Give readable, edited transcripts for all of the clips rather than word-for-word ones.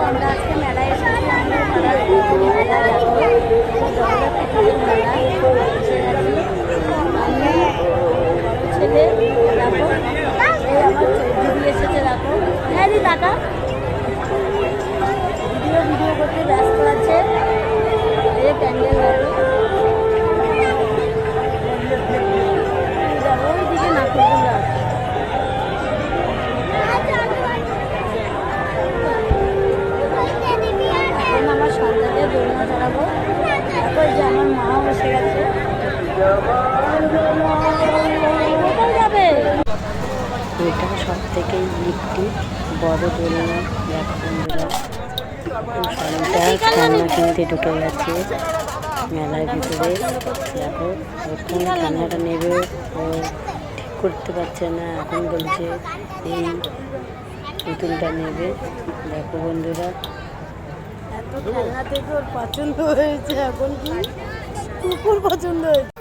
আমরা আজকে মেলায় এসেছি। মেলা দেখো জগদ্ধাত্রী পুজোর মেলা এসে গেছি। আমি বড় ছেলে দেখো, এই আমার দিদি এসেছে দেখো। হ্যাঁ দি দাদা ভিডিও করতে ব্যস্ত আছে। এই প্যান্ডেল দেখো, ওইদিকে নাকুরদোলা আছে। এখন আমার সন্ধ্যাতে দোলনা চড়াবো। তারপর যে আমার মাও এসে গেছে। যাবে এটা সব থেকে একটি বড় দোলনা। দেখো বন্ধুরা, খেলনা কিনতে ঢুকে গেছে মেলার ভিতরে। দেখো এখন খেলনাটা নেবে, ও ঠিক করতে পারছে না। এখন বলছে এই পুতুলটা নেবে। দেখো বন্ধুরা, এত খেলনা থেকে ওর পছন্দ হয়েছে। এখন কি কুকুর পছন্দ হয়েছে।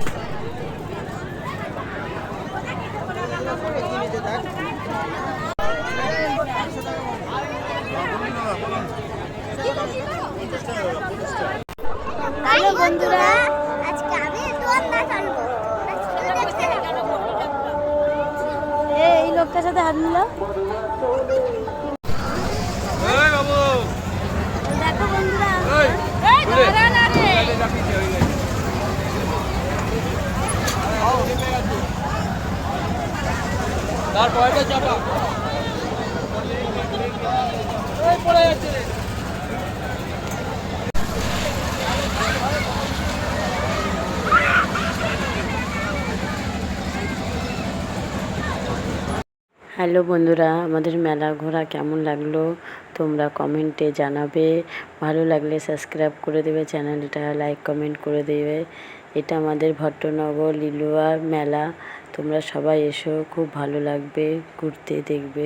হ্যালো বন্ধুরা, আজকে আমি দোলনা চালবো। এই লোকটার সাথে হাত মিলাও। দেখো বন্ধুরা, তারপরে চাপা ওই পড়ে যাচ্ছে। হ্যালো বন্ধুরা, আমাদের মেলা ঘোরা কেমন লাগলো তোমরা কমেন্টে জানাবে। ভালো লাগলে সাবস্ক্রাইব করে দেবে, চ্যানেলটা লাইক কমেন্ট করে দেবে। এটা আমাদের ভট্টনগর লিলুয়া মেলা। তোমরা সবাই এসো, খুব ভালো লাগবে ঘুরতে, দেখবে।